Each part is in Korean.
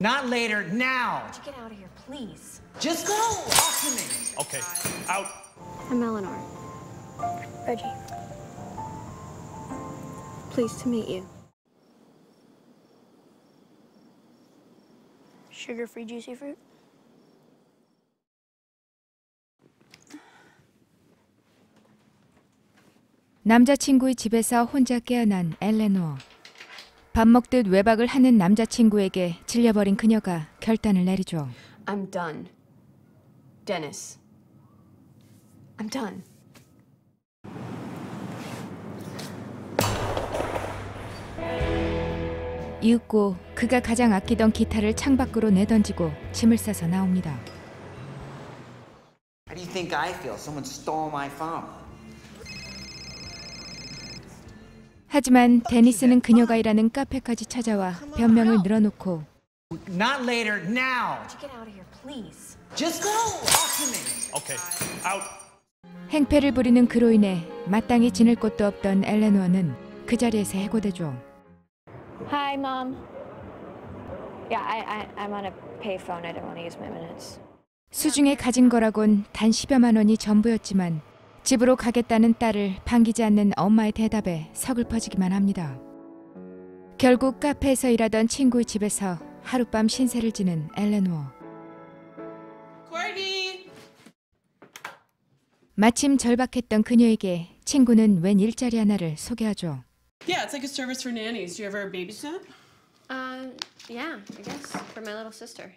Not later, now. Would you get out of here, please? Just go. Talk to me. Okay, out. I'm Eleanor. Reggie. Pleased to meet you. Sugar-free juicy fruit? 남자친구의 집에서 혼자 깨어난 엘레노어. 밥 먹듯 외박을 하는 남자친구에게 질려버린 그녀가 결단을 내리죠. I'm done. Dennis. I'm done. 이윽고 그가 가장 아끼던 기타를 창밖으로 내던지고 짐을 싸서 나옵니다. How do you think I feel? Someone stole my phone. 하지만 데니스는 그녀가 일하는 카페까지 찾아와 변명을 늘어놓고 Not later, now. Would you get out of here, please? Just go. Talk to me. Okay, out. 행패를 부리는 그로 인해 마땅히 지낼 곳도 없던 엘레노어는 그 자리에서 해고되죠. Hi, Mom. Yeah, I'm on a payphone. I don't want to use my minutes. 수중에 가진 거라곤 단 10여만 원이 전부였지만 집으로 가겠다는 딸을 반기지 않는 엄마의 대답에 서글퍼지기만 합니다. 결국 카페에서 일하던 친구의 집에서 하룻밤 신세를 지는 엘레노어. 마침 절박했던 그녀에게 친구는 웬 일자리 하나를 소개하죠. Yeah, it's like a service for nannies. Do you ever babysit? Yeah, I guess for my little sister.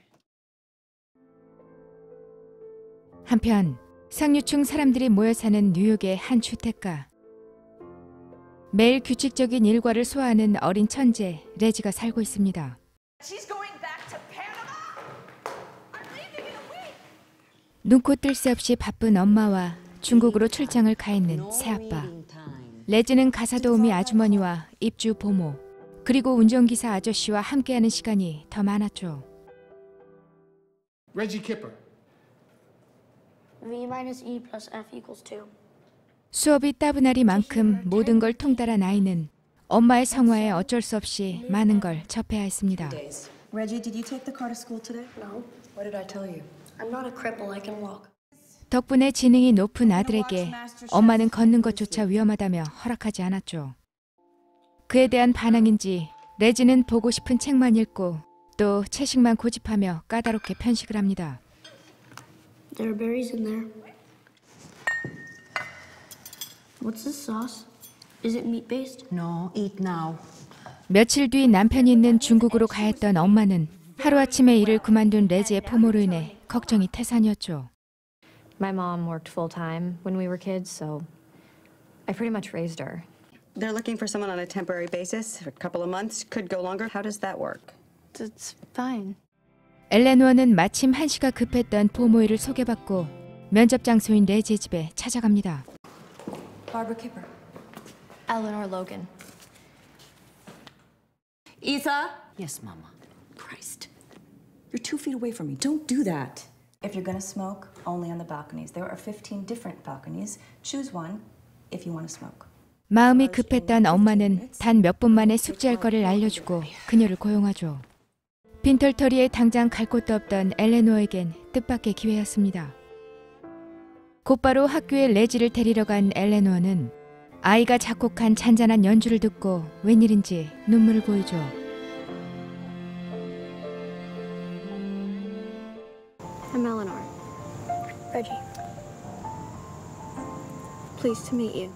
한편 상류층 사람들이 모여 사는 뉴욕의 한 주택가. 매일 규칙적인 일과를 소화하는 어린 천재 레지가 살고 있습니다. 눈코 뜰 새 없이 바쁜 엄마와 중국으로 출장을 가 있는 새아빠. 레지는 가사 도우미 아주머니와 입주 보모, 그리고 운전기사 아저씨와 함께하는 시간이 더 많았죠. Reggie Kipper. V minus E plus F equals 2. 수업이 따분하리만큼 모든 걸 통달한 아이는 엄마의 성화에 어쩔 수 없이 많은 걸 접해야 했습니다. Reggie, did you take the car to school today? No, What did I tell you? I'm not a cripple. I can walk. 덕분에 지능이 높은 아들에게 엄마는 걷는 것조차 위험하다며 허락하지 않았죠. 그에 대한 반항인지 레지는 보고 싶은 책만 읽고 또 채식만 고집하며 까다롭게 편식을 합니다. There are berries in there. What's this sauce? Is it meat-based? No, eat now. 며칠 뒤 남편이 있는 중국으로 가야 했던 엄마는 하루아침에 일을 그만둔 레지의 포모로 인해 걱정이 태산이었죠. My mom worked full-time when we were kids, so I pretty much raised her. They're looking for someone on a temporary basis. A couple of months, could go longer. How does that work? It's fine. 엘레노어는 마침 한시가 급했던 포모이를 소개받고 면접 장소인 레지의 집에 찾아갑니다. Barbara Kipper. Eleanor Logan. Isa? Yes, Mama. Christ. You're 2 feet away from me. Don't do that. If you're going to smoke, only on the balconies. There are 15 different balconies. Choose one if you want to smoke. 마음이 급했던 엄마는 단 몇 분 만에 숙제할 거리를 알려주고 그녀를 고용하죠. 빈털터리에 당장 갈 곳도 없던 엘레노어에겐 뜻밖의 기회였습니다. 곧바로 학교에 레지를 데리러 간 엘레노어는 아이가 작곡한 잔잔한 연주를 듣고 웬일인지 눈물을 보이죠. I'm Eleanor. Reggie. Pleased to meet you.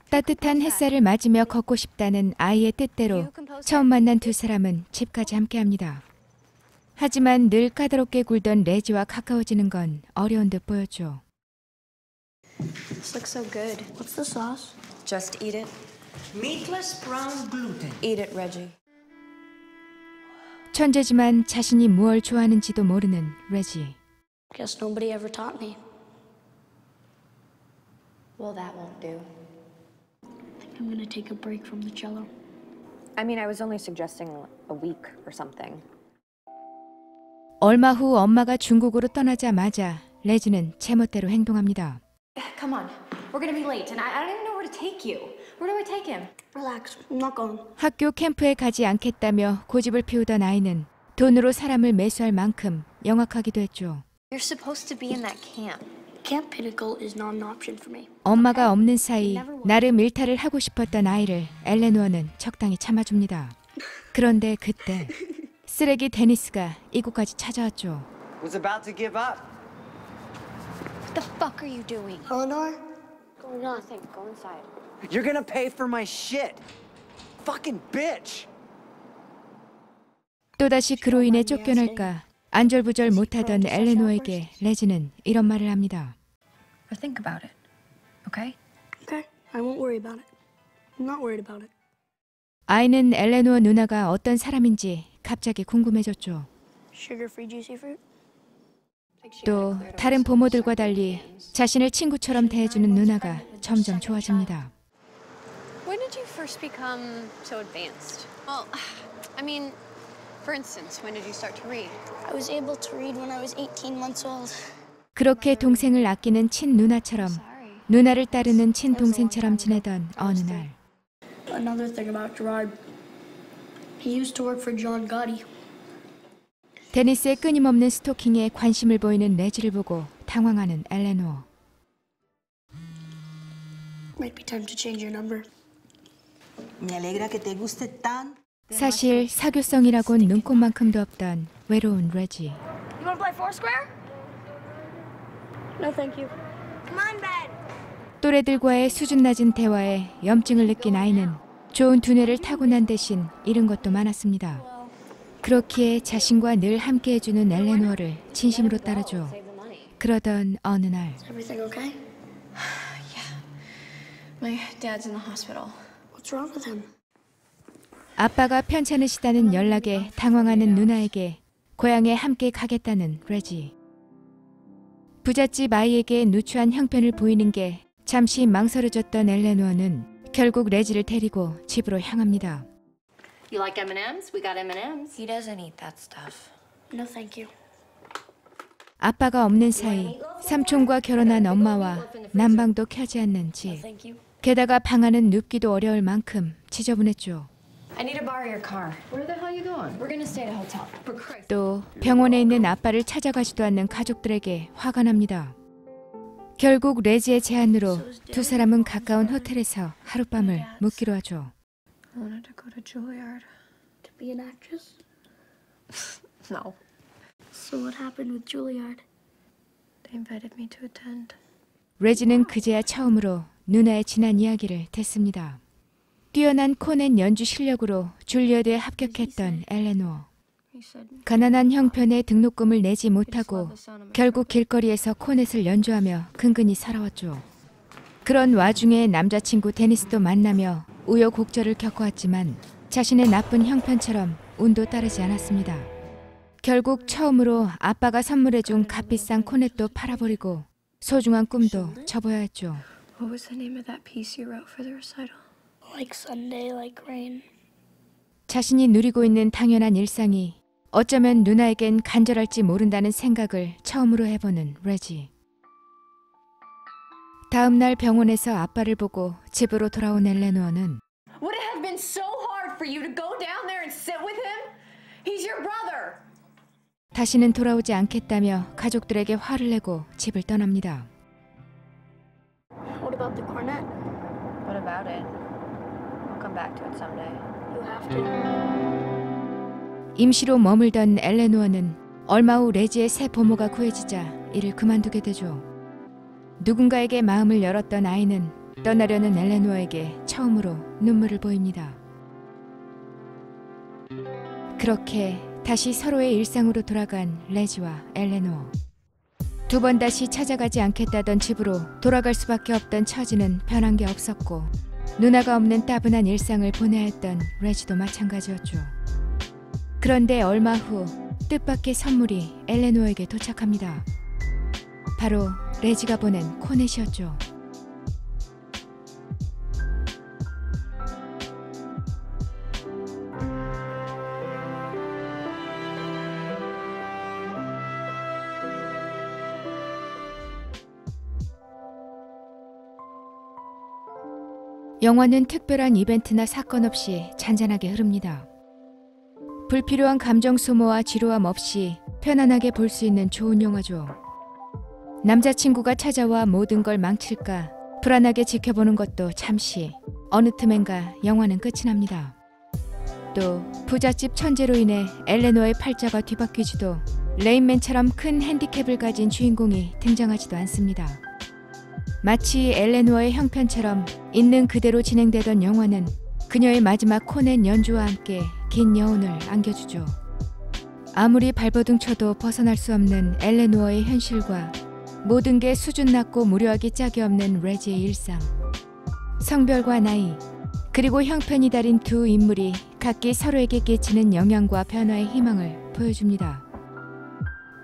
따뜻한 햇살을 맞으며 걷고 싶다는 아이의 뜻대로 처음 만난 두 사람은 집까지 함께합니다. 하지만 늘 까다롭게 굴던 레지와 가까워지는 건 어려운 듯 보였죠. This looks so good. What's the sauce? Just eat it. Meatless brown gluten. Eat it, Reggie. 천재지만 자신이 무얼 좋아하는지도 모르는 레지. Guess nobody ever taught me. Well, that won't do. I'm gonna take a break from the cello. I mean, I was only suggesting a week or something. 얼마 후 엄마가 중국으로 떠나자마자 레지는 제멋대로 행동합니다. Come on, we're gonna be late, and I don't even know where to take you. Where do I take him? Relax. I'm not going. 학교 캠프에 가지 않겠다며 고집을 피우던 아이는 돈으로 사람을 매수할 만큼 영악하기도 했죠. You're supposed to be in that camp. Camp Pinnacle is not an option for me. 엄마가 없는 사이 나름 일탈을 하고 싶었던 아이를 엘레노어는 적당히 참아줍니다. 그런데 그때 쓰레기 데니스가 이곳까지 찾아왔죠. Was about to give up. What the fuck are you doing? Eleanor? Go nothing. Go inside. You're gonna pay for my shit. Fucking bitch. 또다시 그로 인해 쫓겨날까 안절부절 못하던 엘레노어에게 레지는 이런 말을 합니다. Or think about it, okay? Okay, I won't worry about it. I'm not worried about it. 아이는 엘레노어 누나가 어떤 사람인지 갑자기 궁금해졌죠. Sugar-free juicy fruit? 또 다른 부모들과 달리 자신을 친구처럼 대해주는 누나가 점점 좋아집니다. When did you first become so advanced? Well, I mean, for instance, when did you start to read? I was able to read when I was 18 months old. 그렇게 동생을 아끼는 친누나처럼 누나를 따르는 친동생처럼 지내던 어느 날 Another thing about Gerard, he used to work for John Gotti. 데니스의 끊임없는 스토킹에 관심을 보이는 레지를 보고 당황하는 엘레노어. Might be time to change your number. Me alegra que te guste tan. 사실 사교성이라곤 눈꼽만큼도 없던 외로운 레지. You want to play Foursquare? No, thank you. Come on, Ben. 또래들과의 수준 낮은 대화에 염증을 느낀 아이는 좋은 두뇌를 타고난 대신 잃은 것도 많았습니다. 그렇기에 자신과 늘 함께 해주는 엘레노어를 진심으로 따르죠. 그러던 어느 날 Everything okay? My dad's in the hospital. What's wrong with him? 아빠가 편찮으시다는 연락에 당황하는 누나에게 고향에 함께 가겠다는 레지. 부잣집 아이에게 누추한 형편을 보이는 게 잠시 망설여졌던 엘레노어는 결국 레지를 데리고 집으로 향합니다. You like M&Ms? We got M&Ms. He doesn't eat that stuff. No, thank you. 아빠가 없는 사이 삼촌과 결혼한 엄마와 난방도 켜지 않는 집. Thank you. 게다가 방 안은 눕기도 어려울 만큼 지저분했죠. I need to borrow your car. Where the hell are you going? We're gonna stay at a hotel. For Christ's 또 병원에 있는 아빠를 찾아가지도 않는 가족들에게 화가 납니다. 결국 레지의 제안으로 두 사람은 가까운 호텔에서 하룻밤을 묵기로 하죠. I wanted to go to Juilliard. To be an actress? No. So what happened with Juilliard? They invited me to attend. 레지는 그제야 처음으로 누나의 지난 이야기를 듣습니다. 뛰어난 코넷 연주 실력으로 줄리어드에 합격했던 엘레노어. He said 가난한 형편에 등록금을 내지 못하고 결국 길거리에서 코넷을 연주하며 근근히 살아왔죠. 그런 와중에 남자친구 데니스도 만나며 우여곡절을 겪어왔지만 자신의 나쁜 형편처럼 운도 따르지 않았습니다. 결국 처음으로 아빠가 선물해준 값비싼 코넷도 팔아버리고 소중한 꿈도 접어야 했죠. What was the name of that piece you wrote for the recital? Like Sunday, like rain. 자신이 누리고 있는 당연한 일상이 어쩌면 누나에겐 간절할지 모른다는 생각을 처음으로 해보는 레지. 다음 날 병원에서 아빠를 보고 집으로 돌아온 엘레노어는 Would it have been so hard for you to go down there and sit with him? He's your brother. 다시는 돌아오지 않겠다며 가족들에게 화를 내고 집을 떠납니다. What about the cornet? What about it? I'll come back to it someday. You have to. 임시로 머물던 엘레노어는 얼마 후 레지의 새 보모가 구해지자 이를 그만두게 되죠. 누군가에게 마음을 열었던 아이는 떠나려는 엘레노어에게 처음으로 눈물을 보입니다. 그렇게 다시 서로의 일상으로 돌아간 레지와 엘레노어. 두 번 다시 찾아가지 않겠다던 집으로 돌아갈 수밖에 없던 처지는 변한 게 없었고 누나가 없는 따분한 일상을 보내야 했던 레지도 마찬가지였죠. 그런데 얼마 후 뜻밖의 선물이 엘레노어에게 도착합니다. 바로 레지가 보낸 코넷이었죠. 영화는 특별한 이벤트나 사건 없이 잔잔하게 흐릅니다. 불필요한 감정 소모와 지루함 없이 편안하게 볼 수 있는 좋은 영화죠. 남자친구가 찾아와 모든 걸 망칠까 불안하게 지켜보는 것도 잠시, 어느 틈엔가 영화는 끝이 납니다. 또 부잣집 천재로 인해 엘레노어의 팔자가 뒤바뀌지도 레인맨처럼 큰 핸디캡을 가진 주인공이 등장하지도 않습니다. 마치 엘레노어의 형편처럼 있는 그대로 진행되던 영화는 그녀의 마지막 코넷 연주와 함께 긴 여운을 안겨주죠. 아무리 발버둥 쳐도 벗어날 수 없는 엘레노어의 현실과 모든 게 수준 낮고 무료하기 짝이 없는 레지의 일상, 성별과 나이, 그리고 형편이 다른 두 인물이 각기 서로에게 끼치는 영향과 변화의 희망을 보여줍니다.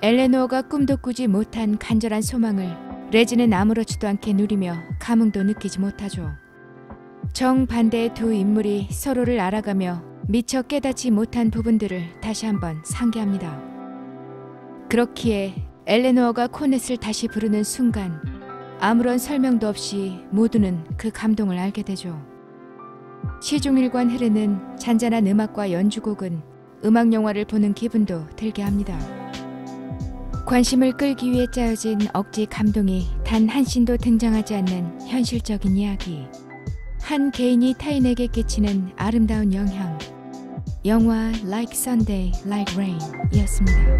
엘레노어가 꿈도 꾸지 못한 간절한 소망을 레지는 아무렇지도 않게 누리며 감흥도 느끼지 못하죠. 정반대의 두 인물이 서로를 알아가며 미처 깨닫지 못한 부분들을 다시 한번 상기합니다. 그렇기에 엘레노어가 코넷을 다시 부르는 순간 아무런 설명도 없이 모두는 그 감동을 알게 되죠. 시종일관 흐르는 잔잔한 음악과 연주곡은 음악 영화를 보는 기분도 들게 합니다. 관심을 끌기 위해 짜여진 억지 감동이 단 한 씬도 등장하지 않는 현실적인 이야기. 한 개인이 타인에게 끼치는 아름다운 영향. 영화 Like Sunday, Like Rain 이었습니다.